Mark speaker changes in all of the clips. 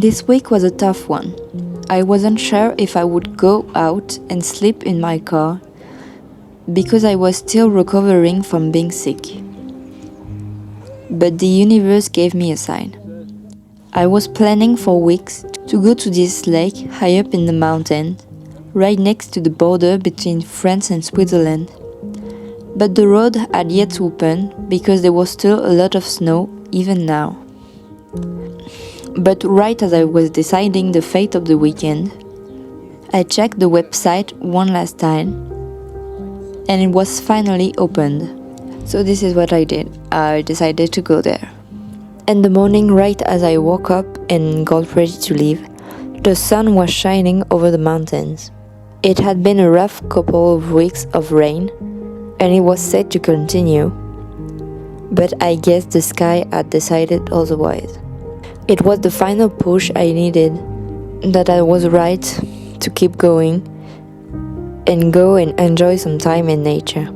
Speaker 1: This week was a tough one. I wasn't sure if I would go out and sleep in my car because I was still recovering from being sick. But the universe gave me a sign. I was planning for weeks to go to this lake high up in the mountain, right next to the border between France and Switzerland. But the road had yet to open because there was still a lot of snow even now. But right as I was deciding the fate of the weekend, I checked the website one last time and it was finally opened. So this is what I did. I decided to go there. In the morning, right as I woke up and got ready to leave, the sun was shining over the mountains. It had been a rough couple of weeks of rain and it was set to continue. But I guess the sky had decided otherwise. It was the final push I needed, that I was right to keep going and go and enjoy some time in nature.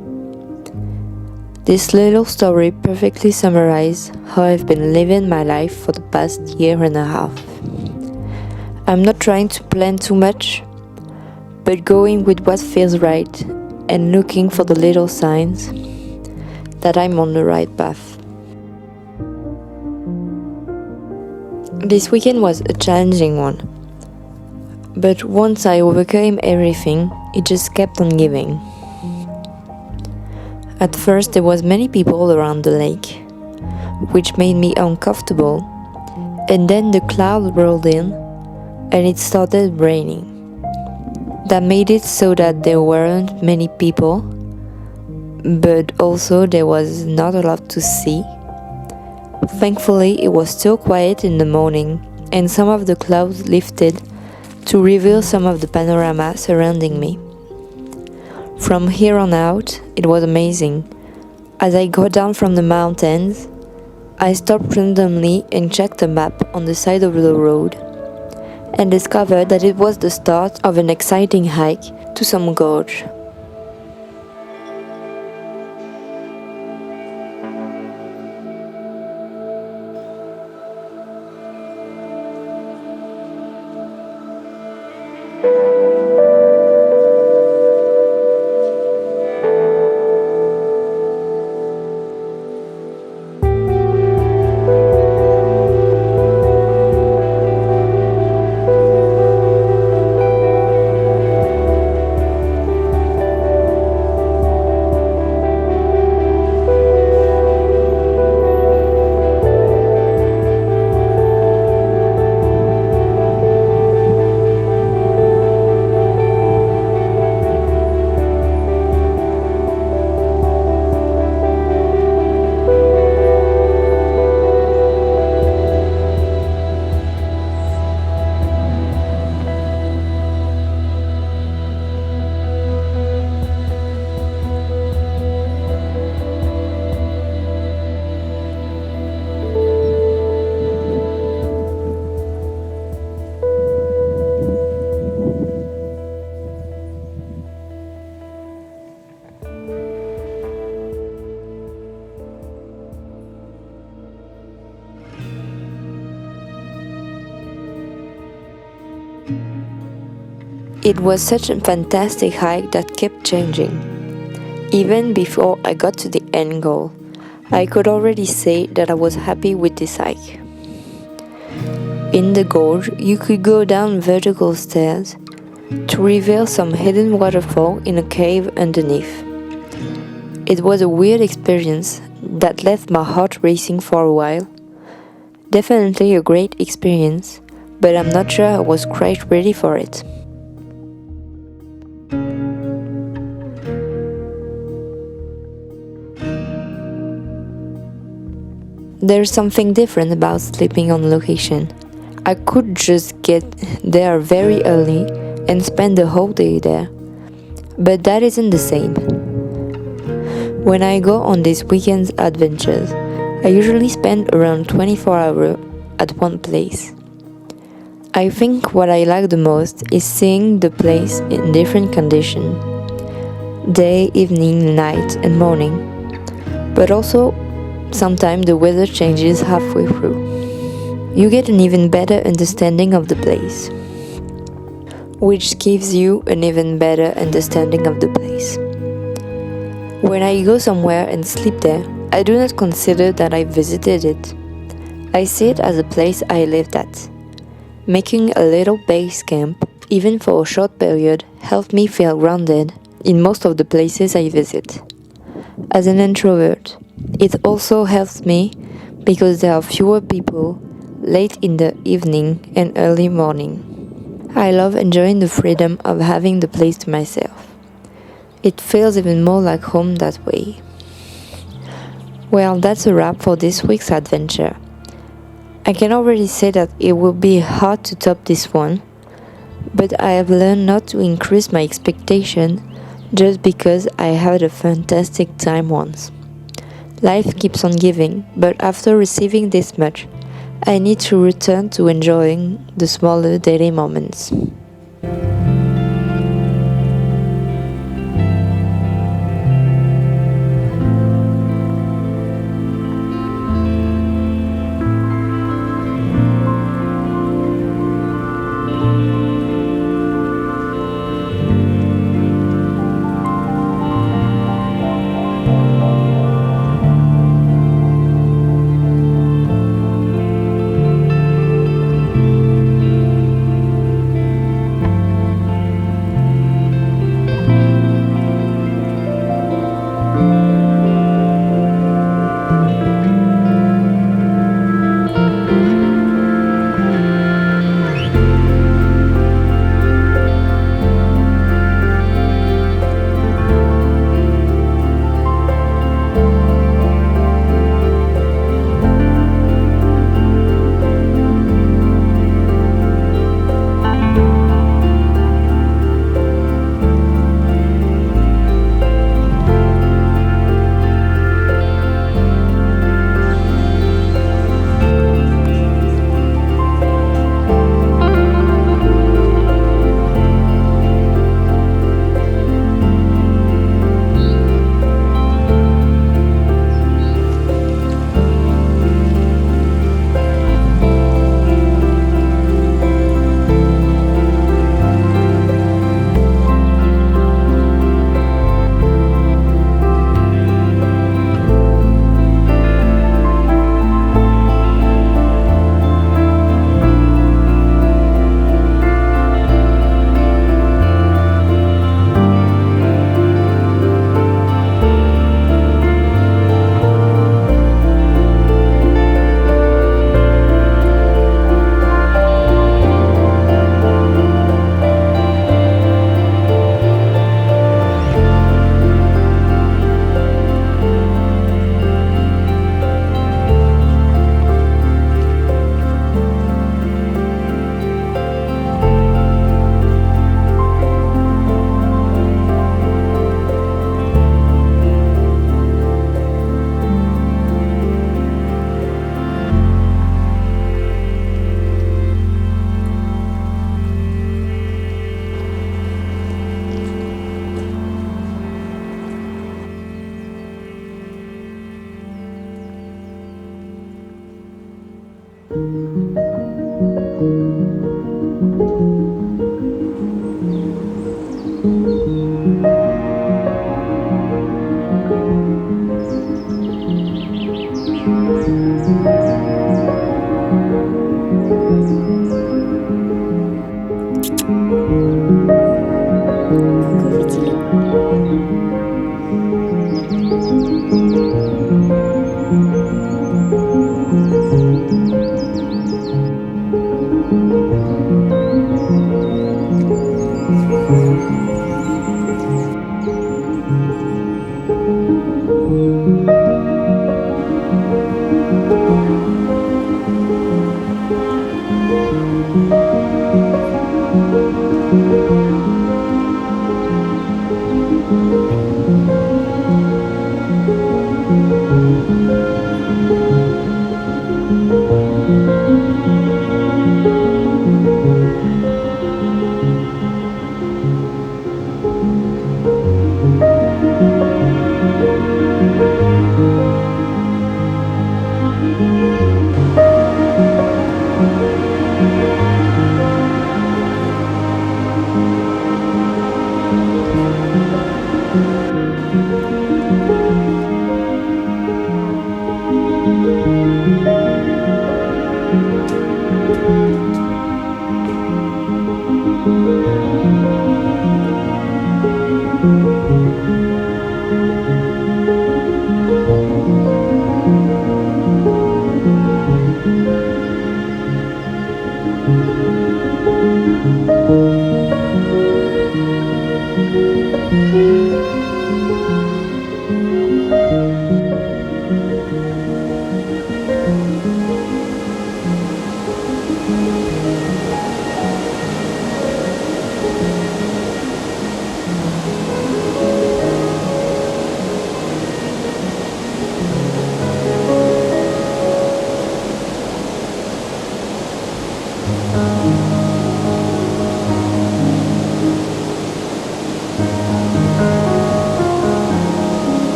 Speaker 1: This little story perfectly summarizes how I've been living my life for the past year and a half. I'm not trying to plan too much, but going with what feels right and looking for the little signs that I'm on the right path. This weekend was a challenging one, but once I overcame everything, it just kept on giving. At first there was many people around the lake, which made me uncomfortable, and then the cloud rolled in and it started raining. That made it so that there weren't many people, but also there was not a lot to see. Thankfully, it was still quiet in the morning, and some of the clouds lifted to reveal some of the panorama surrounding me. From here on out, it was amazing. As I got down from the mountains, I stopped randomly and checked a map on the side of the road, and discovered that it was the start of an exciting hike to some gorge. It was such a fantastic hike that kept changing. Even before I got to the end goal, I could already say that I was happy with this hike. In the gorge, you could go down vertical stairs to reveal some hidden waterfall in a cave underneath. It was a weird experience that left my heart racing for a while. Definitely a great experience, but I'm not sure I was quite ready for it. There's something different about sleeping on location. I could just get there very early and spend the whole day there, but that isn't the same. When I go on these weekend adventures, I usually spend around 24 hours at one place. I think what I like the most is seeing the place in different conditions, day, evening, night and morning, but also sometimes the weather changes halfway through. you get an even better understanding of the place, which gives you an even better understanding of the place. When I go somewhere and sleep there, I do not consider that I visited it. I see it as a place I lived at. Making a little base camp, even for a short period, helped me feel grounded in most of the places I visit. As an introvert, it also helps me because there are fewer people late in the evening and early morning. I love enjoying the freedom of having the place to myself. It feels even more like home that way. Well, that's a wrap for this week's adventure. I can already say that it will be hard to top this one, but I have learned not to increase my expectation just because I had a fantastic time once. Life keeps on giving, but after receiving this much, I need to return to enjoying the smaller daily moments.